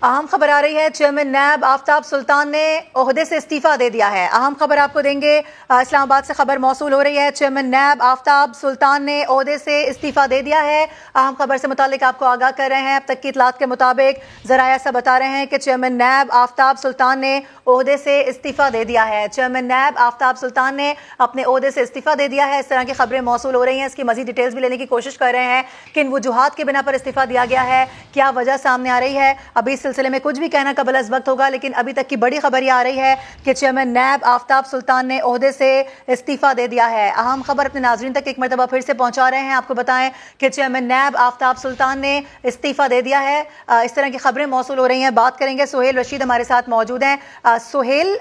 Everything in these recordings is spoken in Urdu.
اہم خبر آ رہی ہے، چیئرمین نیب آفتاب سلطان نے عہدے سے استعفیٰ دے دیا ہے۔ اہم خبر آپ کو دیں گے، اسلام آباد سے خبر موصول ہو رہی ہے، چیئرمین نیب آفتاب سلطان نے عہدے سے استعفیٰ دے دیا ہے۔ اہم خبر سے متعلق آپ کو آگاہ کر رہے ہیں۔ اب تک کی اطلاعات کے مطابق ذرائع ایسا بتا رہے ہیں کہ چیئرمین نیب آفتاب سلطان نے عہدے سے استعفیٰ دے دیا ہے۔ چیئرمین نیب آفتاب سلطان نے اپنے عہدے سے استعفیٰ دے دیا ہے۔ اس طرح کی خبریں موصول ہو رہی ہیں، اس کی مزید ڈیٹیلز بھی لینے کی کوشش کر رہے ہیں۔ کن وجوہات کے بنا پر استعفیٰ دیا گیا ہے، کیا وجہ سامنے آ رہی ہے، ابھی اس سلسلے میں کچھ بھی کہنا قبل از وقت ہوگا، لیکن ابھی تک کی بڑی خبر یہ آ رہی ہے کہ چیئرمین نیب آفتاب سلطان نے عہدے سے استعفیٰ دے دیا ہے۔ اہم خبر اپنے ناظرین تک ایک مرتبہ پھر سے پہنچا رہے ہیں۔ آپ کو بتائیں کہ چیئرمین نیب آفتاب سلطان نے استعفیٰ دے دیا ہے۔ اس طرح کی خبریں موصول ہو رہی ہیں۔ بات کریں گے، سہیل رشید ہمارے ساتھ موجود ہیں۔ سہیل،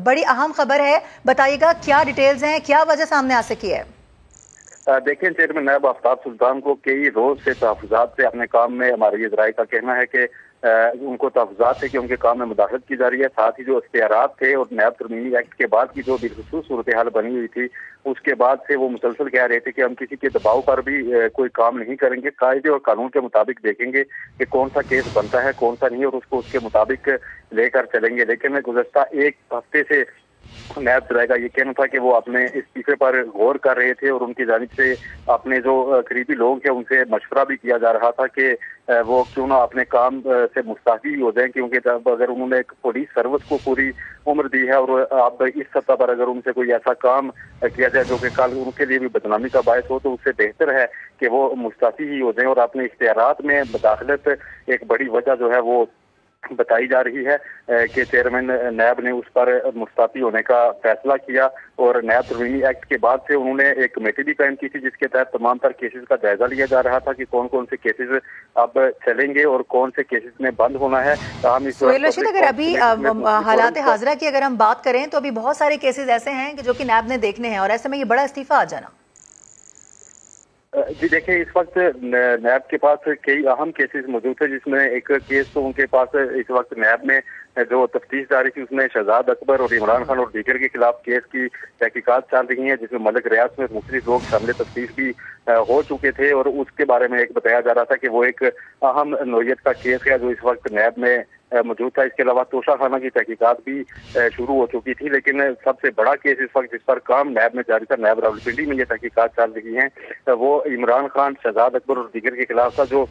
بڑی اہم خبر ہے، بتائیے گا کیا ڈیٹیلز ہیں، کیا وجہ سامنے آ سکی ہے؟ دیکھیں، چیئرمین نیب آفتاب سلطان کو کئی روز سے تحفظات سے اپنے کام میں، ہمارے ذرائع کا کہنا ہے کہ ان کو تحفظات تھے کہ ان کے کام میں مداخلت کی جا رہی ہے۔ ساتھ ہی جو اختیارات تھے اور نیب ترمیمی ایکٹ کے بعد کی جو بالخصوص صورتحال بنی ہوئی تھی، اس کے بعد سے وہ مسلسل کہہ رہے تھے کہ ہم کسی کے دباؤ پر بھی کوئی کام نہیں کریں گے، قاعدے اور قانون کے مطابق دیکھیں گے کہ کون سا کیس بنتا ہے کون سا نہیں، اور اس کو اس کے مطابق لے کر چلیں گے۔ لیکن گزشتہ ایک ہفتے سے نیب ذرائع کا یہ کہنا تھا کہ وہ اپنے استعفے پر غور کر رہے تھے، اور ان کی جانب سے اپنے جو قریبی لوگ ہیں ان سے مشورہ بھی کیا جا رہا تھا کہ وہ کیوں نہ اپنے کام سے مستعفی ہو جائیں، کیونکہ جب اگر انہوں نے ایک پولیس سروس کو پوری عمر دی ہے اور اب اس سطح پر اگر ان سے کوئی ایسا کام کیا جائے جو کہ کل ان کے لیے بھی بدنامی کا باعث ہو، تو اس سے بہتر ہے کہ وہ مستعفی ہی ہو جائیں۔ اور اپنے اختیارات میں مداخلت ایک بڑی وجہ جو ہے وہ بتائی جا رہی ہے کہ چیئرمین نیب نے اس پر مستعفی ہونے کا فیصلہ کیا، اور نیب ترمیمی ایکٹ کے بعد سے انہوں نے ایک کمیٹی بھی قائم کی تھی جس کے تحت تمام تر کیسز کا جائزہ لیا جا رہا تھا کہ کون کون سے کیسز اب چلیں گے اور کون سے کیسز میں بند ہونا ہے۔ سہیل رشید، اگر ابھی حالات حاضرہ کی اگر ہم بات کریں تو ابھی بہت سارے کیسز ایسے ہیں جو کہ نیب نے دیکھنے ہیں، اور ایسے میں یہ بڑا استعفیٰ آ جانا۔ جی دیکھیں، اس وقت نیب کے پاس کئی اہم کیسز موجود تھے، جس میں ایک کیس تو ان کے پاس اس وقت نیب میں جو تفتیش جاری تھی اس میں شہزاد اکبر اور عمران خان اور دیگر کے خلاف کیس کی تحقیقات چل رہی ہیں، جس میں ملک ریاض میں مختلف لوگ شامل تفتیش بھی ہو چکے تھے، اور اس کے بارے میں ایک بتایا جا رہا تھا کہ وہ ایک اہم نوعیت کا کیس ہے جو اس وقت نیب میں موجود تھا۔ اس کے علاوہ توشہ خانہ کی تحقیقات بھی شروع ہو چکی تھی، لیکن سب سے بڑا کیس اس وقت جس پر کام نیب میں جاری تھا، نیب راولپنڈی میں یہ تحقیقات چل رہی ہیں، وہ عمران خان، شہزاد اکبر اور دیگر کے خلاف تھا، جو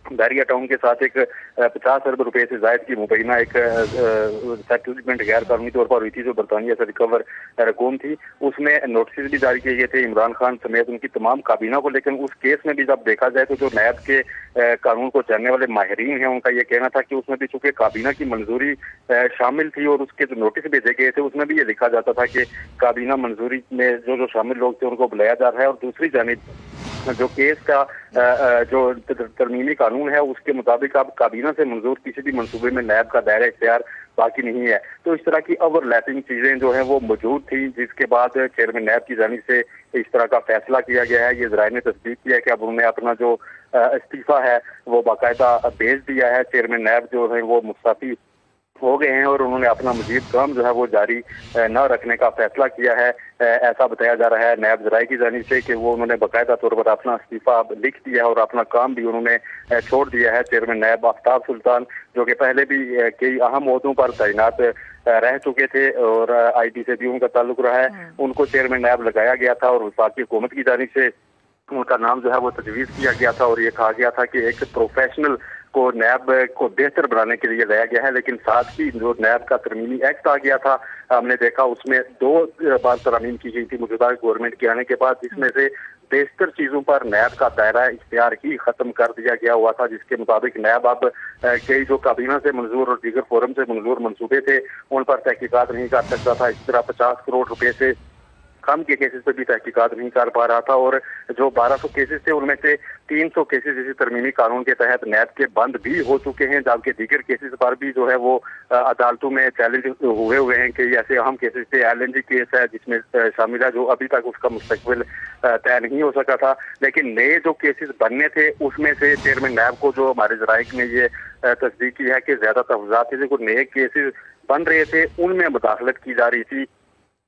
بیریا ٹاؤن کے ساتھ ایک 50 ارب روپے سے زائد کی مبینہ ایک سیٹلمنٹ غیر قانونی طور پر ہوئی تھی جو برطانیہ سے ریکور رقوم تھی۔ اس میں نوٹسز بھی جاری کیے گئے تھے عمران خان سمیت ان کی تمام کابینہ کو، لیکن اس کیس میں بھی جب دیکھا جائے تو جو نیب کے قانون کو جاننے والے ماہرین ہیں ان کا یہ کہنا تھا کہ اس میں بھی چونکہ کابینہ کی منظوری شامل تھی، اور اس کے جو نوٹس بھیجے گئے تھے اس میں بھی یہ لکھا جاتا تھا کہ کابینہ منظوری میں جو شامل لوگ تھے ان کو بلایا جا رہا ہے، اور دوسری جانب جو کیس کا جو ترمیمی قانون ہے اس کے مطابق اب کابینہ سے منظور کسی بھی منصوبے میں نیب کا دائرہ اختیار باقی نہیں ہے۔ تو اس طرح کی اوور لیپنگ چیزیں جو ہیں وہ موجود تھی، جس کے بعد چیئرمین نیب کی جانب سے اس طرح کا فیصلہ کیا گیا ہے۔ یہ ذرائع نے تصدیق کیا ہے کہ اب انہوں نے اپنا جو استعفیٰ ہے وہ باقاعدہ بھیج دیا ہے۔ چیئرمین نیب جو ہے وہ مستعفی ہو گئے ہیں، اور انہوں نے اپنا مزید کام جو ہے وہ جاری نہ رکھنے کا فیصلہ کیا ہے۔ ایسا بتایا جا رہا ہے نیب ذرائع کی جانب سے کہ وہ انہوں نے باقاعدہ طور پر اپنا استعفیٰ لکھ دیا ہے اور اپنا کام بھی انہوں نے چھوڑ دیا ہے۔ چیئرمین نیب آفتاب سلطان جو کہ پہلے بھی کئی اہم عہدوں پر تعینات رہ چکے تھے اور آئی ٹی سے بھی ان کا تعلق رہا ہے، ان کو چیئرمین نیب لگایا گیا تھا، اور وفاقی حکومت کی جانب سے ان کا نام جو ہے وہ تجویز کیا گیا تھا، اور یہ کہا گیا تھا کہ ایک پروفیشنل کو نیب کو بہتر بنانے کے لیے لایا گیا ہے۔ لیکن ساتھ ہی جو نیب کا ترمیمی ایکٹ آ گیا تھا، ہم نے دیکھا اس میں 2 بار ترامیم کی گئی تھی موجودہ گورنمنٹ کے آنے کے بعد، جس میں سے بیشتر چیزوں پر نیب کا دائرہ اختیار ہی ختم کر دیا گیا ہوا تھا، جس کے مطابق نیب اب کئی جو کابینہ سے منظور اور دیگر فورم سے منظور منصوبے تھے ان پر تحقیقات نہیں کر سکتا تھا۔ اس طرح 50 کروڑ روپے سے کم کے کیسز پہ بھی تحقیقات نہیں کر پا رہا تھا، اور جو 1200 کیسز تھے ان میں سے 300 کیسز اسی ترمیمی قانون کے تحت نیب کے بند بھی ہو چکے ہیں، جبکہ دیگر کیسز پر بھی جو ہے وہ عدالتوں میں چیلنج ہوئے ہیں کہ ایسے اہم کیسز تھے۔ LNG کیس ہے جس میں شامل ہے جو ابھی تک اس کا مستقبل طے نہیں ہو سکا تھا، لیکن نئے جو کیسز بننے تھے اس میں سے چیئرمین نیب کو جو ہمارے ذرائع نے یہ تصدیق کی ہے کہ زیادہ تحفظات تھے، جو نئے کیسز بن رہے تھے ان میں مداخلت کی جا رہی تھی،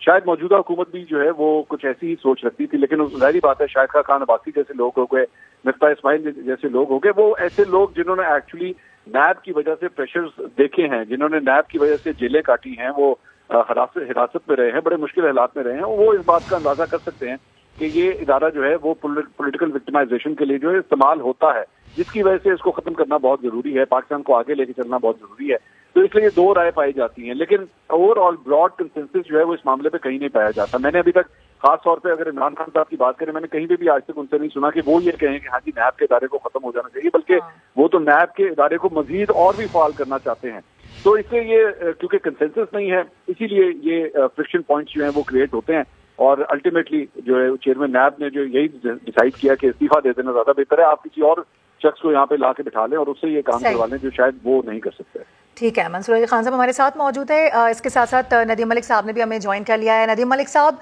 شاید موجودہ حکومت بھی جو ہے وہ کچھ ایسی ہی سوچ رکھتی تھی، لیکن ظاہری بات ہے شاہد خان عباسی جیسے لوگ ہو گئے، مفتاح اسماعیل جیسے لوگ ہو گئے، وہ ایسے لوگ جنہوں نے ایکچولی نیب کی وجہ سے پریشرز دیکھے ہیں، جنہوں نے نیب کی وجہ سے جیلیں کاٹی ہیں، وہ حراست میں رہے ہیں، بڑے مشکل حالات میں رہے ہیں، وہ اس بات کا اندازہ کر سکتے ہیں کہ یہ ادارہ جو ہے وہ پولیٹیکل وکٹمائزیشن کے لیے جو ہے استعمال ہوتا ہے، جس کی وجہ سے اس کو ختم کرنا بہت ضروری ہے، پاکستان کو آگے لے کے چلنا بہت ضروری ہے. تو اس لیے دو رائے پائی جاتی ہیں، لیکن اوور آل براڈ کنسنسس جو ہے وہ اس معاملے پہ کہیں نہیں پایا جاتا. میں نے ابھی تک خاص طور پہ اگر عمران خان صاحب کی بات کریں، میں نے کہیں پہ بھی آج تک ان سے نہیں سنا کہ وہ یہ کہیں کہ ہاں جی نیب کے ادارے کو ختم ہو جانا چاہیے، بلکہ وہ تو نیب کے ادارے کو مزید اور بھی فعال کرنا چاہتے ہیں. تو اس سے یہ کیونکہ کنسنسس نہیں ہے، اسی لیے یہ فرکشن پوائنٹس جو ہیں وہ کریٹ ہوتے ہیں، اور الٹیمیٹلی جو ہے چیئرمین نیب نے جو یہی ڈیسائیڈ کیا کہ استعفیٰ دے دینا زیادہ بہتر ہے، آپ کسی اور شخص کو یہاں پہ لا کے بٹھا لیں اور اس سے یہ کام کروا لیں جو شاید وہ نہیں کر سکتے. ٹھیک ہے، منصور علی خان صاحب ہمارے ساتھ موجود ہے. اس کے ساتھ ساتھ ندیم ملک صاحب نے بھی ہمیں جوائن کر لیا ہے. ندیم ملک صاحب،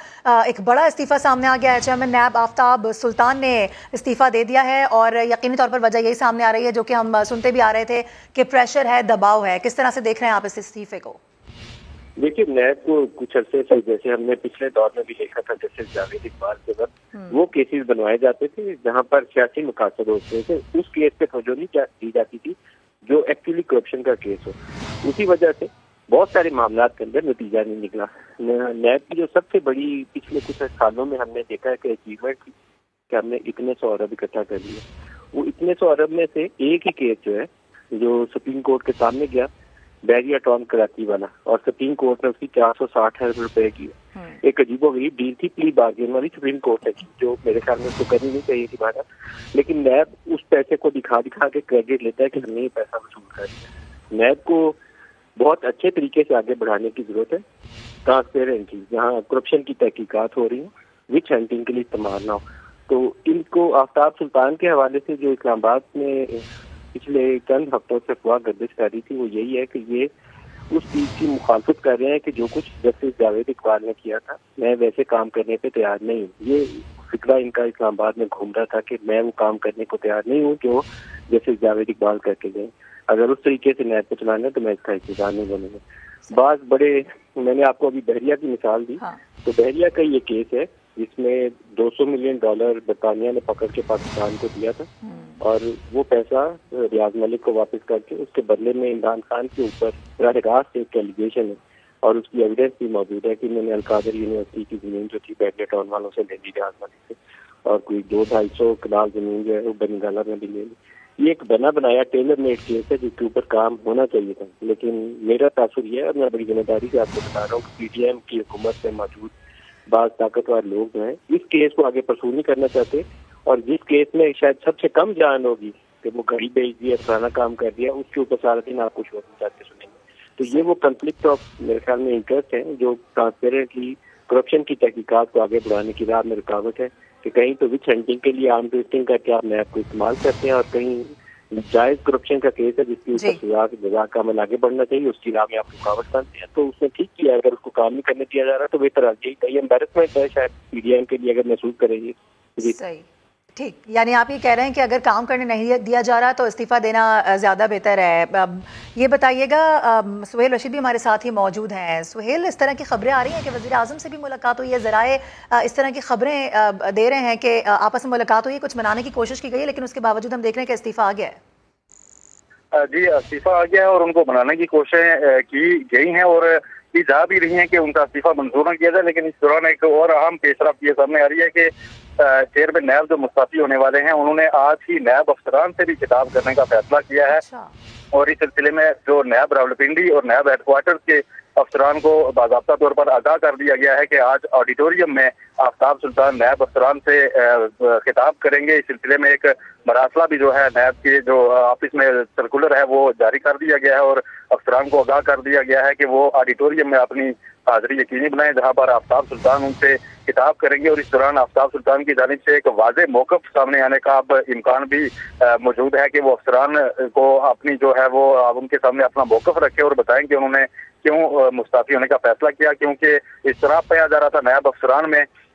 ایک بڑا استعفیٰ سامنے آ گیا ہے، چیئرمین نیب آفتاب سلطان نے استعفیٰ دے دیا ہے، اور یقینی طور پر وجہ یہی سامنے آ رہی ہے جو کہ ہم سنتے بھی آ رہے تھے کہ پریشر ہے، دباؤ ہے. کس طرح سے دیکھ رہے ہیں آپ اس استعفے کو؟ دیکھیے نیب کو کچھ عرصے سے جیسے ہم نے پچھلے دور میں بھی دیکھا تھا، جیسے جاوید اقبال کے وقت وہ کیسز بنوائے جاتے تھے جہاں پر سیاسی مقاصد ہوتے تھے، اس کیس پہ توجہ نہیں دی جاتی تھی جو ایکچولی کرپشن کا کیس ہو. اسی وجہ سے بہت سارے معاملات کے اندر نتیجہ نہیں نکلا. نیب کی جو سب سے بڑی پچھلے کچھ سالوں میں ہم نے دیکھا ہے کہ اچیومنٹ تھی کہ ہم نے اتنے 100 ارب اکٹھا کر لیا. وہ اتنے 100 ارب میں سے ایک ہی کیس جو ہے جو سپریم کورٹ کے سامنے گیا، بحریہ ٹاؤن کراچی والا، اور سپریم کورٹ نے اس کی 460 ارب روپے کی ایک عجیب و غریب ڈیل تھی، پلی بارگین والی سپریم کورٹ نے کی، جو میرے خیال میں اس کو کرنی نہیں چاہیے تھی بات. لیکن نیب اس پیسے کو دکھا کے کریڈٹ لیتا ہے کہ ہم نے یہ پیسہ وصول کر دیا. نیب کو بہت اچھے طریقے سے آگے بڑھانے کی ضرورت ہے، ٹرانسپیرنٹلی، جہاں کرپشن کی تحقیقات ہو رہی ہیں، وچ ہنٹنگ کے لیے استعمال نہ ہو. تو ان کو آفتاب سلطان کے حوالے سے جو اسلام آباد میں پچھلے چند ہفتوں سے افواہ گردش کر رہی تھی وہ یہی ہے کہ یہ اس چیز کی مخالفت کر رہے ہیں کہ جو کچھ جسٹس جاوید اقبال نے کیا تھا میں ویسے کام کرنے پہ تیار نہیں ہوں. یہ فکرہ ان کا اسلام آباد میں گھوم رہا تھا کہ میں وہ کام کرنے کو تیار نہیں ہوں جو جسٹس جاوید اقبال کر کے گئے. اگر اس طریقے سے نیب کو چلانا ہے تو میں اس کا انتظار نہیں بنوں گا. بعض بڑے، میں نے آپ کو ابھی بحریہ کی مثال دی، تو بحریہ کا یہ کیس ہے جس میں $200 ملین برطانیہ نے پکڑ کے پاکستان کو دیا تھا، اور وہ پیسہ ریاض ملک کو واپس کر کے اس کے بدلے میں عمران خان کے اوپر براہ راست ایک ایلیگیشن ہے، اور اس کی ایویڈنس بھی موجود ہے کہ میں نے القادر یونیورسٹی کی زمین جو تھی بیڈلی ٹاؤن والوں سے لے لی ریاض ملک سے، اور کوئی 200-250 کنال زمین جو ہے وہ بنی گالا میں بھی لے لی. یہ ایک بنا بنایا ٹیلر میڈ کیس ہے جس کے اوپر کام ہونا چاہیے تھا. لیکن میرا تاثر یہ ہے، اور میں بڑی ذمہ داری سے آپ کو بتا رہا ہوں کہ پی ٹی ایم کی حکومت میں موجود بعض طاقتور لوگ جو ہیں اس کیس کو آگے پرسو نہیں کرنا چاہتے، اور جس کیس میں شاید سب سے کم جان ہوگی کہ وہ گھڑی بیچ دیا، فلانا کام کر دیا، اس کے اوپر سارا دن آپ کچھ اور چاہتے سنیں گے. تو یہ وہ کنفلکٹ آف میرے خیال میں انٹرسٹ ہے جو ٹرانسپیرنٹلی کرپشن کی تحقیقات کو آگے بڑھانے کی راہ میں رکاوٹ ہے، کہ کہیں تو وچ ہنٹنگ کے لیے آرم ٹویسٹنگ کر کے آپ نیب کو استعمال کرتے ہیں، اور کہیں جائز کرپشن کا کیس ہے جس کی اوپر سزا کا عمل آگے بڑھنا چاہیے، اس کی راہ میں آپ رکاوٹ بنتے ہیں. تو اس نے ٹھیک کیا، اگر اس کو کام نہیں کرنے دیا جا رہا تو بہتر یہی تھا. یہ امبیرسمنٹ ہے شاید پی ڈی ایم کے لیے اگر محسوس کریں گے. صحیح، ٹھیک. یعنی آپ یہ کہہ رہے ہیں کہ اگر کام کرنے نہیں دیا جا رہا تو استعفیٰ دینا زیادہ بہتر ہے. یہ بتائیے گا، سہیل رشید بھی ہمارے ساتھ ہی موجود ہیں. سہیل، اس طرح کی خبریں آ رہی ہیں کہ وزیر اعظم سے بھی ملاقات ہوئی ہے، ذرائع اس طرح کی خبریں دے رہے ہیں کہ آپس میں ملاقات ہوئی ہے، کچھ منانے کی کوشش کی گئی ہے، لیکن اس کے باوجود ہم دیکھ رہے ہیں کہ استعفیٰ آ گیا ہے. جی، استعفیٰ آ گیا ہے اور ان کو بنانے کی کوششیں کی گئی ہیں، اور یہ جا بھی رہی ہیں کہ ان کا استعفیٰ منظور نہ کیا جائے. لیکن اس دوران ایک اور اہم پیش رفت یہ سامنے آ رہی ہے کہ چیئرمین نیب جو مستعفی ہونے والے ہیں انہوں نے آج ہی نیب افسران سے بھی خطاب کرنے کا فیصلہ کیا ہے، اور اس سلسلے میں جو نیب راولپنڈی اور نیب ہیڈ کوارٹر کے افسران کو باضابطہ طور پر آگاہ کر دیا گیا ہے کہ آج آڈیٹوریم میں آفتاب سلطان نیب افسران سے خطاب کریں گے. اس سلسلے میں ایک مراسلہ بھی جو ہے نیب کے جو آفس میں سرکولر ہے وہ جاری کر دیا گیا ہے، اور افسران کو آگاہ کر دیا گیا ہے کہ وہ آڈیٹوریم میں اپنی حاضری یقینی بنائیں جہاں پر آفتاب سلطان ان سے خطاب کریں گے. اور اس دوران آفتاب سلطان کی جانب سے ایک واضح موقف سامنے آنے کا اب امکان بھی موجود ہے کہ وہ افسران کو اپنی جو ہے وہ ان کے سامنے اپنا موقف رکھے اور بتائیں کہ انہوں نے کیوں مستعفی ہونے کا فیصلہ کیا. کیونکہ اس طرح پایا جا رہا تھا نیب افسران میں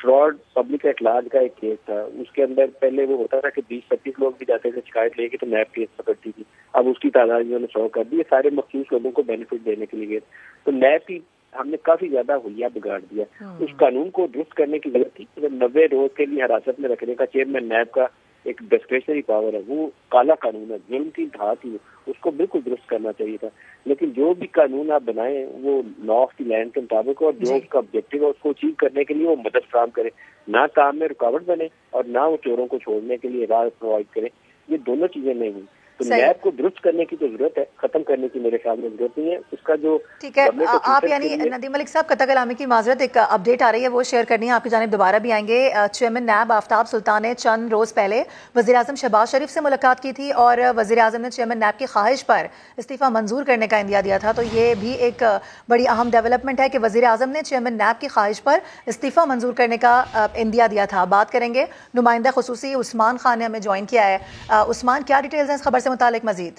فراڈ پبلک ایٹ لارج کا ایک کیس تھا. اس کے اندر پہلے وہ ہوتا تھا کہ 20-25 لوگ بھی جاتے تھے شکایت لے کے تو نیب کیس پکڑتی تھی. اب اس کی تعداد انہوں نے 100 کر دی. یہ سارے مخصوص لوگوں کو بینیفٹ دینے کے لیے تو نیب کی ہم نے کافی زیادہ حلیہ بگاڑ دیا. اس قانون کو درست کرنے کی ضرورت تھی. 90 روز کے لیے حراست میں رکھنے کا چیئرمین نیب کا ایک ڈسکریشنری پاور ہے, وہ کالا قانون ہے, ظلم کی انتہا تھی, اس کو بالکل درست کرنا چاہیے تھا. لیکن جو بھی قانون آپ بنائیں وہ لا آف دی لینڈ کے مطابق اور جو اس کا آبجیکٹو ہے اس کو اچیو کرنے کے لیے وہ مدد فراہم کرے, نہ کام میں رکاوٹ بنے اور نہ وہ چوروں کو چھوڑنے کے لیے راہ پرووائڈ کرے. یہ دونوں چیزیں نہیں ہوئی. تو نیب کو درست کرنے کی تو ضرورت ہے, ختم کرنے کی میرے خیال میں ضرورت نہیں ہے. اس کا جو ٹھیک ہے, آپ یعنی ندیم ملک صاحب قطع کلامی کی معذرت, ایک اپڈیٹ آ رہی ہے وہ شیئر کرنی ہے آپ کی جانب, دوبارہ بھی آئیں گے. چیئرمین نیب آفتاب سلطان نے چند روز پہلے وزیر اعظم شہباز شریف سے ملاقات کی تھی اور وزیر اعظم نے چیئرمین نیب کی خواہش پر استعفیٰ منظور کرنے کا اندیا دیا تھا. تو یہ بھی ایک بڑی اہم ڈیولپمنٹ ہے کہ وزیر اعظم نے چیئرمین نیب کی خواہش پر استعفیٰ منظور کرنے کا اندیا دیا تھا. بات کریں گے, نمائندہ خصوصی عثمان خان نے ہمیں جوائن کیا ہے. عثمان, کیا ڈیٹیلز ہیں اس خبر سے متعلق مزید؟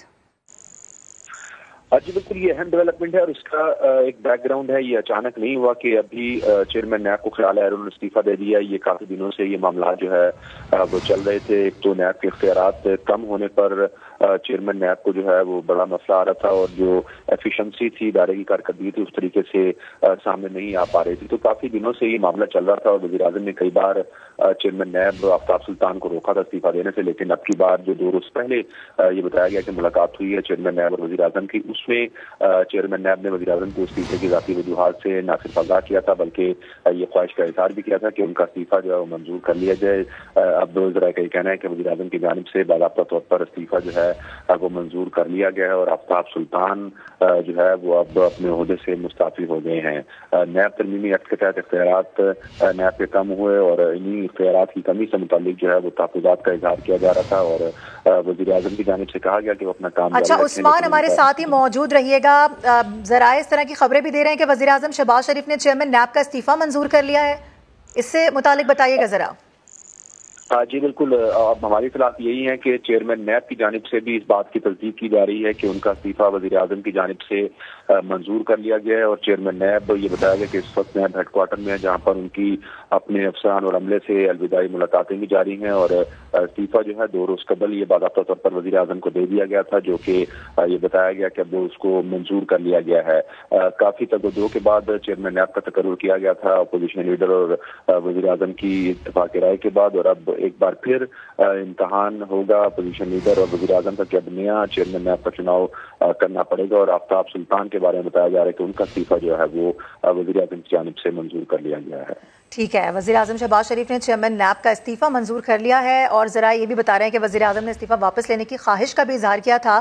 جی بالکل, یہ اہم ڈیولپمنٹ ہے اور اس کا ایک بیک گراؤنڈ ہے. یہ اچانک نہیں ہوا کہ ابھی چیئرمین نیب کو خیال ہے انہوں نے استعفیٰ دے دیا. یہ کافی دنوں سے یہ معاملات جو ہے وہ چل رہے تھے. ایک تو نیب کے اختیارات کم ہونے پر چیئرمین نیب کو جو ہے وہ بڑا مسئلہ آ رہا تھا اور جو ایفیشنسی تھی, ادارے کی کارکردگی تھی, اس طریقے سے سامنے نہیں آ پا رہی تھی. تو کافی دنوں سے یہ معاملہ چل رہا تھا اور وزیر اعظم نے کئی بار چیئرمین نیب آفتاب سلطان کو روکا تھا استعفیٰ دینے سے. لیکن اب کی بار جو 2 روز پہلے یہ بتایا گیا کہ ملاقات ہوئی ہے چیئرمین نیب اور وزیر اعظم کی, اس میں چیئرمین نیب نے وزیر اعظم کو استعفے کی ذاتی وجوہات سے نہ صرف آگاہ کیا تھا بلکہ یہ خواہش کا اظہار بھی کیا تھا کہ ان کا استعفیٰ جو ہے وہ منظور کر لیا جائے. اب ذرا کا یہ کہنا ہے کہ وزیر اعظم کی جانب سے باضابطہ طور پر استعفیٰ جو ہے وہ منظور کر لیا گیا ہے اور آفتاب سلطان جو ہے وہ اب اپنے عہدے سے مستعفی ہو گئے ہیں. نیب ترمیمی ایکٹ کے تحت اختیارات نیب کے کم ہوئے اور انہی اختیارات کی کمی سے متعلق جو ہے وہ تحفظات کا اظہار کیا جا رہا تھا اور وزیر اعظم کی جانب سے کہا گیا کہ وہ اپنا کام. اچھا عثمان, ہمارے ساتھ ہی موجود رہیے گا. ذرائع اس طرح کی خبریں بھی دے رہے ہیں کہ وزیر اعظم شہباز شریف نے چیئرمین نیب کا استعفیٰ منظور کر لیا ہے, اس سے متعلق بتائیے گا ذرا. جی بالکل, اب ہماری اطلاعات یہی ہے کہ چیئرمین نیب کی جانب سے بھی اس بات کی تصدیق کی جا رہی ہے کہ ان کا استعفیٰ وزیر اعظم کی جانب سے منظور کر لیا گیا ہے اور چیئرمین نیب یہ بتایا گیا کہ اس وقت نیب ہیڈ کوارٹر میں ہے جہاں پر ان کی اپنے افسران اور عملے سے الوداعی ملاقاتیں بھی جاری ہیں. اور استعفیٰ جو ہے 2 روز قبل یہ باضابطہ طور پر وزیر اعظم کو دے دیا گیا تھا, جو کہ یہ بتایا گیا کہ اب اس کو منظور کر لیا گیا ہے. کافی تگودو کے بعد چیئرمین نیب کا تقرر کیا گیا تھا اپوزیشن لیڈر اور وزیر اعظم کی اتفاق رائے کے بعد, اور اب ایک بار پھر امتحان ہوگا اپوزیشن لیڈر اور وزیر اعظم کا کہ اب نیا چیئرمین نیب کا چناؤ کرنا پڑے گا. اور آفتاب سلطان کے بارے میں بتایا جا رہا ہے کہ ان کا استعفیٰ جو ہے وہ وزیر اعظم کی جانب سے منظور کر لیا گیا ہے. ٹھیک ہے, وزیر اعظم شہباز شریف نے چیئرمین نیب کا استعفیٰ منظور کر لیا ہے اور ذرا یہ بھی بتا رہے ہیں کہ وزیر اعظم نے استعفیٰ واپس لینے کی خواہش کا بھی اظہار کیا تھا.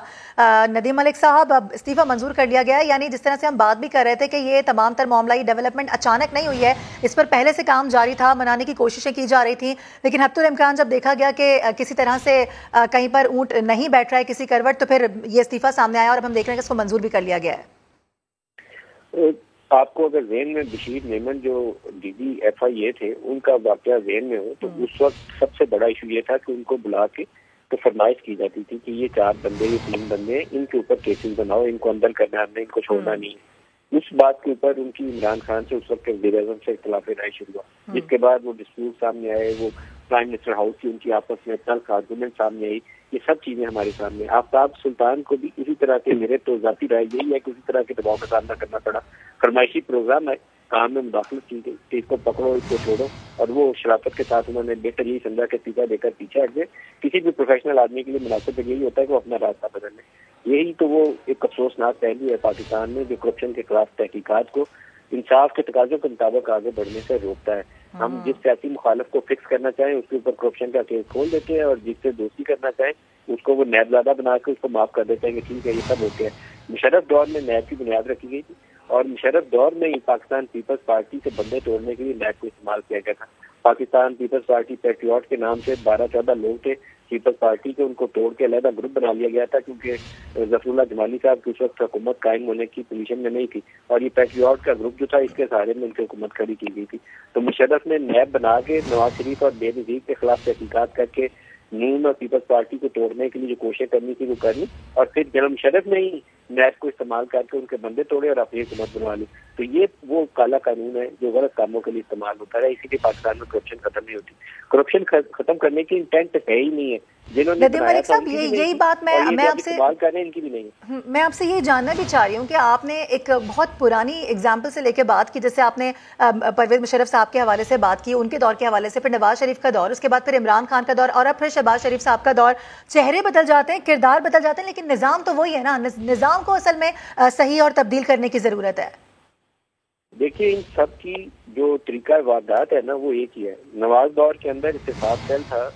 ندیم ملک صاحب, اب استعفیٰ منظور کر لیا گیا ہے, یعنی جس طرح سے ہم بات بھی کر رہے تھے کہ یہ تمام تر معاملہ, یہ ڈیولپمنٹ اچانک نہیں ہوئی ہے, اس پر پہلے سے کام جاری تھا, منانے کی کوششیں کی جا رہی تھیں, لیکن حتی الامکان جب دیکھا گیا کہ کسی طرح سے کہیں پر اونٹ نہیں بیٹھ رہا ہے کسی کروٹ, تو پھر یہ استعفیٰ سامنے آیا اور اب ہم دیکھ رہے ہیں کہ اس کو منظور بھی کر لیا گیا ہے. آپ کو اگر ذہن میں بشیر میمن جو ڈی ڈی ایف آئی اے تھے ان کا واقعہ ذہن میں ہو تو اس وقت سب سے بڑا ایشو یہ تھا کہ ان کو بلا کے تو فرمائش کی جاتی تھی کہ یہ 4 بندے, یہ 3 بندے, ان کے اوپر کیسز بناؤ, ان کو اندر کرنا ہے, ان کو چھوڑنا نہیں. اس بات کے اوپر ان کی عمران خان سے اس وقت کے وزیر اعظم سے اختلاف رائے شروع ہوا, جس کے بعد وہ ڈسپیوٹ سامنے آئے, وہ پرائم منسٹر ہاؤس کی ان کی آپس میں تلخ آرگومنٹ سامنے آئی. یہ سب چیزیں ہمارے سامنے. آفتاب سلطان کو بھی اسی طرح کے, میرے تو ذاتی رائے یہی ہے کہ اسی طرح کے دباؤ کا سامنا کرنا پڑا. فرمائشی پروگرام ہے, کام میں مداخلت کی گئی کہ اس کو پکڑو, اس کو چھوڑو, اور وہ شرافت کے ساتھ انہوں نے بہتر یہی سمجھا کہ استعفیٰ دے کر پیچھے ہٹ گئے. کسی بھی پروفیشنل آدمی کے لیے مناسب یہی ہوتا ہے کہ وہ اپنا راستہ بدل لے. یہی تو وہ ایک افسوسناک پہلو ہے پاکستان میں جو کرپشن کے خلاف تحقیقات کو انصاف کے تقاضوں کے مطابق آگے بڑھنے سے روکتا ہے. ہم جس سیاسی مخالف کو فکس کرنا چاہیں اس کے اوپر کرپشن کا کیس کھول دیتے ہیں, اور جس سے دوستی کرنا چاہیں اس کو وہ نیب زیادہ بنا کے اس کو معاف کر دیتے ہیں کہ ٹھیک ہے یہ سب ہوتے ہیں. مشرف دور میں نیب کی بنیاد رکھی گئی تھی اور مشرف دور میں ہی پاکستان پیپلز پارٹی سے بندے توڑنے کے لیے نیب کو استعمال کیا گیا تھا. پاکستان پیپلز پارٹی پیٹریوٹ کے نام سے 12-14 لوگ تھے پیپلز پارٹی کے, ان کو توڑ کے علیحدہ گروپ بنا لیا گیا تھا کیونکہ ظفر اللہ جمالی صاحب کی اس وقت حکومت قائم ہونے کی پوزیشن میں نہیں تھی, اور یہ پیٹریوٹ کا گروپ جو تھا اس کے سہارے میں ان کی حکومت کھڑی کی گئی تھی. تو مشرف نے نیب بنا کے نواز شریف اور بے نظیر کے خلاف تحقیقات کر کے نون اور پیپلز پارٹی کو توڑنے کے لیے جو کوششیں کرنی تھی وہ کرنی, اور پھر جنرل مشرف نے ہی نیب کو استعمال کر کے ان کے بندے توڑے اور اپنی حکومت بنوا لی. تو یہ وہ کالا قانون ہے جو غلط کاموں کے لیے استعمال ہوتا ہے. اسی لیے پاکستان میں کرپشن ختم نہیں ہوتی. کرپشن ختم کرنے کی انٹینٹ ہے ہی نہیں ہے. جنہوں نے ندیم ملک صاحب یہی بات میں آپ سے کر رہے ہیں ان کی بھی نہیں. میں آپ سے یہ جاننا بھی چاہ رہی ہوں کہ آپ نے ایک بہت پرانی اگزامپل سے لے کے بات کی، جیسے آپ نے پرویز مشرف صاحب کے حوالے سے بات کی، ان کے دور کے حوالے سے، پھر نواز شریف کا دور، اس کے بعد پھر عمران خان کا دور، اور اب پھر شہباز شریف صاحب کا دور. چہرے بدل جاتے ہیں، کردار بدل جاتے ہیں، لیکن نظام تو وہی ہے نا. نظام کو اصل میں صحیح اور تبدیل کرنے کی ضرورت ہے. دیکھیے ان سب کی جو طریقہ واردات ہے نا وہ ایک ہی ہے. نواز دور کے اندر احتساب سیل تھا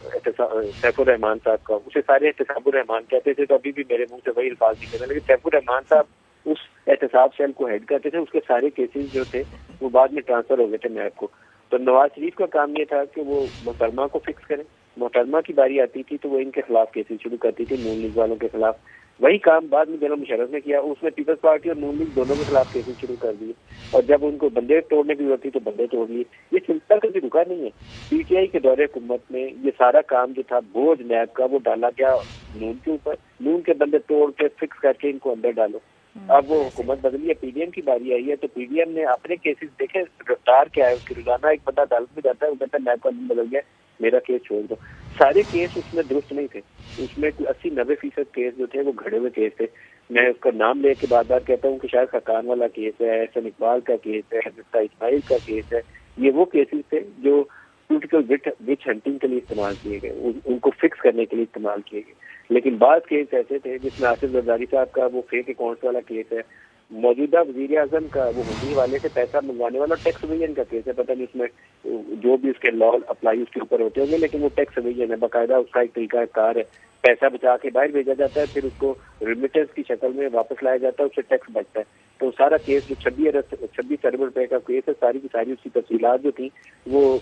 سیف الرحمان صاحب کا، اسے سارے احتساب الرحمان کہتے تھے، تو ابھی بھی میرے منہ سے وہی الفاظ نکلتے ہیں. لیکن سیف الرحمان صاحب اس احتساب سیل کو ہیڈ کرتے تھے. اس کے سارے کیسز جو تھے وہ بعد میں ٹرانسفر ہو گئے تھے نیب کو. تو نواز شریف کا کام یہ تھا کہ وہ محترمہ کو فکس کریں. محترمہ کی باری آتی تھی تو وہ ان کے خلاف کیسز شروع کرتی تھی، نون لیگ والوں کے خلاف. وہی کام بعد میں جنرل مشرف نے کیا، اس میں پیپلز پارٹی اور نون لیگ دونوں کے خلاف کیسز شروع کر دیے، اور جب ان کو بندے توڑنے کی ضرورت تھی تو بندے توڑ لیے. یہ سلسلہ کبھی رکا نہیں ہے. پی ٹی آئی کے دور حکومت میں یہ سارا کام جو تھا بوجھ نیب کا وہ ڈالا گیا نون کے اوپر. نون کے بندے توڑ کے فکس کر کے ان کو اندر ڈالو. اب وہ حکومت بدلی ہے، پی ڈی ایم کی باری آئی ہے، تو پی ڈی ایم نے اپنے کیسز دیکھے. رفتار کیا ہے اس کی، روزانہ ایک بندہ عدالت میں جاتا ہے، وہ کہتا ہے نیب کا بدل گیا، میرا کیس چھوڑ دو. سارے کیس اس میں درست نہیں تھے. اس میں 80-90% کیس جو تھے وہ گھڑے ہوئے کیس تھے. میں اس کا نام لے کے بار بار کہتا ہوں کہ شاید خاقان والا کیس ہے، احسن اقبال کا کیس ہے، حضرت اسماعیل کا کیس ہے. یہ وہ کیسز تھے جو پولیٹیکل وچ ہنٹنگ کے لیے استعمال کیے گئے، ان کو فکس کرنے کے لیے استعمال کیے گئے. لیکن بعض کیس ایسے تھے جس میں آصف زرداری صاحب کا وہ فیک اکاؤنٹس والا کیس ہے، موجودہ وزیر اعظم کا وہ ہنڈی والے سے پیسہ منگوانے والا ٹیکس ایویژن کا کیس ہے. پتہ نہیں اس میں جو بھی اس کے لا اپلائی اس کے اوپر ہوتے ہوں گے، لیکن وہ ٹیکس ایویژن ہے. باقاعدہ اس کا ایک طریقہ کار ہے. پیسہ بچا کے باہر بھیجا جاتا ہے، پھر اس کو ریمیٹنس کی شکل میں واپس لایا جاتا ہے، اس سے ٹیکس بچتا ہے. تو سارا کیس جو 26 ارب روپے کا کیس ہے، ساری کی ساری اس کی تفصیلات جو تھیں وہ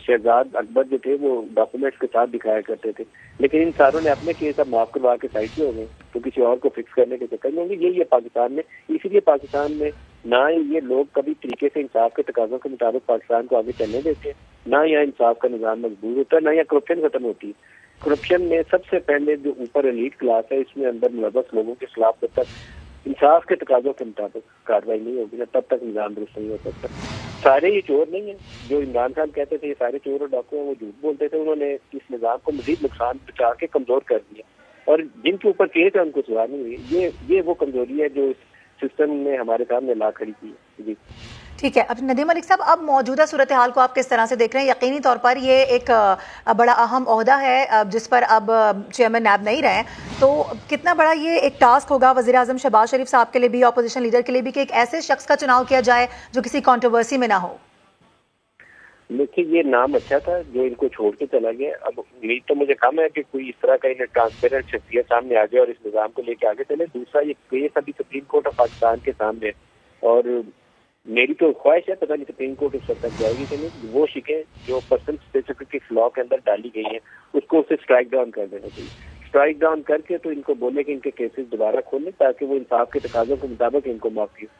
شہزاد اکبر جو تھے وہ ڈاکومنٹس کے ساتھ دکھایا کرتے تھے. لیکن ان ساروں نے اپنے کیس اب معاف کروا کے سائڈ پہ ہو گئے، تو کسی اور کو فکس کرنے کے چکر میں ہوں گے. یہی ہے پاکستان میں. اسی لیے پاکستان میں نہ یہ لوگ کبھی طریقے سے انصاف کے تقاضوں کے مطابق پاکستان کو آگے چلنے دیتے ہیں، نہ یہاں انصاف کا نظام مضبوط ہوتا ہے، نہ یہاں کرپشن ختم ہوتی ہے. کرپشن میں سب سے پہلے جو اوپر ایلیٹ کلاس ہے، اس میں اندر ملوث لوگوں کے خلاف جب تک انصاف کے تقاضوں کے مطابق کارروائی نہیں ہوگی نا، تب تک نظام درست نہیں ہو سکتا. سارے یہ چور نہیں ہیں جو عمران خان کہتے تھے یہ سارے چور اور ڈاکو ہیں، وہ جھوٹ بولتے تھے. انہوں نے اس نظام کو مزید نقصان بچا کے کمزور کر دیا، اور جن کے اوپر کیس ہے ان کو سزا نہیں ہوئی. یہ وہ کمزوری ہے جو اس سسٹم نے ہمارے سامنے لا کھڑی کی ہے. جی ٹھیک ہے. اب ندیم ملک صاحب، اب موجودہ صورتحال کو آپ کس طرح سے دیکھ رہے ہیں؟ یقینی طور پر یہ ایک بڑا اہم عہدہ ہے جس پر اب چیئرمین نیب نہیں رہے، تو کتنا بڑا یہ ایک ٹاسک ہوگا وزیر اعظم شہباز شریف صاحب کے لیے بھی، اپوزیشن لیڈر کے لیے بھی، کہ ایک ایسے شخص کا چناؤ کیا جائے جو کسی کنٹروورسی میں نہ ہو؟ لیکن یہ نام اچھا تھا جو ان کو چھوڑ کے چلا گیا. اب امید تو مجھے کم ہے کہ کوئی اس طرح کا انہیں ٹرانسپیرنٹ شخصیت سامنے آ جائے اور اس نظام کو لے کے آگے چلے. دوسرا یہ کیس ابھی سپریم کورٹ آف پاکستان کے سامنے ہے، اور میری تو خواہش ہے، پتہ نہیں سپریم کورٹ اس وقت تک جائے گی کہ نہیں، وہ شکیں جو پرسن اسپیسیفک لا کے اندر ڈالی گئی ہیں اس کو اسے اسٹرائک ڈاؤن کر دینا چاہیے. اسٹرائک ڈاؤن کر کے تو ان کو بولے کہ ان کے کیسز دوبارہ کھولیں تاکہ وہ انصاف کے تقاضوں کے مطابق ان کو معافی ہو.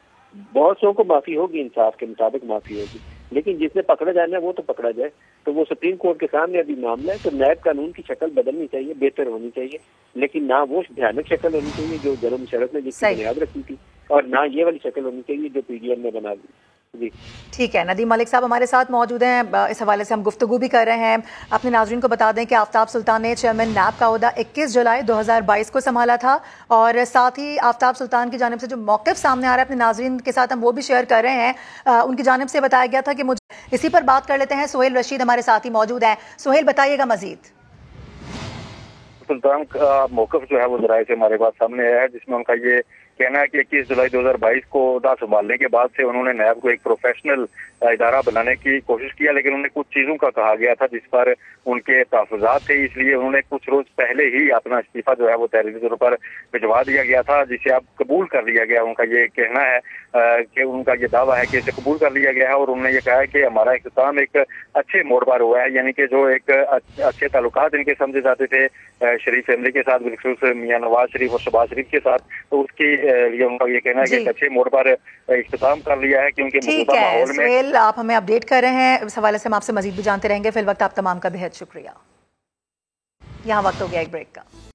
بہت سو کو معافی ہوگی، انصاف کے مطابق معافی ہوگی، لیکن جس نے پکڑا جانا ہے وہ تو پکڑا جائے. تو وہ سپریم کورٹ کے سامنے ابھی معاملہ ہے. تو نیب قانون کی شکل بدلنی چاہیے، بہتر ہونی چاہیے، لیکن نہ وہ بھیانک شکل ہونی چاہیے جو جنرل مشرف نے جس کی بنیاد رکھی تھی، اور نہ یہ والی شکل ہونی چاہیے جو پی ڈی ایم نے بنا دی. جی ٹھیک ہے. ندیم ملک صاحب ہمارے ساتھ موجود ہیں، اس حوالے سے ہم گفتگو بھی کر رہے ہیں. اپنے ناظرین کو بتا دیں کہ آفتاب سلطان نے چیئرمین نیب کا عہدہ 21 جولائی 2022 کو سنبھالا تھا، اور ساتھ ہی آفتاب سلطان کی جانب سے جو موقف سامنے آ رہا ہے اپنے ناظرین کے ساتھ ہم وہ بھی شیئر کر رہے ہیں. ان کی جانب سے بتایا گیا تھا کہ مجھے اسی پر بات کر لیتے ہیں. سہیل رشید ہمارے ساتھ ہی موجود ہیں. سہیل بتائیے گا مزید. سلطان کا موقف جو ہے وہ ذرائع سے ہمارے پاس سامنے آیا ہے، جس میں ان کا یہ کہنا ہے کہ 21 جولائی 2022 کو عہدہ سنبھالنے کے بعد سے انہوں نے نیب کو ایک پروفیشنل ادارہ بنانے کی کوشش کیا، لیکن انہیں کچھ چیزوں کا کہا گیا تھا جس پر ان کے تحفظات تھے، اس لیے انہوں نے کچھ روز پہلے ہی اپنا استعفیٰ جو ہے وہ تحریری طور پر بھجوا دیا گیا تھا، جسے اب قبول کر لیا گیا. ان کا یہ کہنا ہے کہ ان کا یہ دعویٰ ہے کہ اسے قبول کر لیا گیا ہے، اور انہوں نے یہ کہا ہے کہ ہمارا اختتام ایک اچھے موڑ پر ہوا ہے. یعنی کہ جو ایک اچھے تعلقات ان کے سمجھے جاتے تھے شریف فیملی کے ساتھ، بالخصوص میاں نواز شریف اور شہباز شریف کے ساتھ، تو اس کی لیے ان کا یہ کہنا ہے کہ ایک اچھے موڑ پر اختتام کر لیا ہے. کیونکہ موجودہ ماحول میں سہیل آپ ہمیں اپڈیٹ کر رہے ہیں، اس حوالے سے ہم آپ سے مزید بھی جانتے رہیں گے. فی الوقت آپ تمام کا بہت شکریہ. یہاں وقت ہو گیا ایک بریک کا.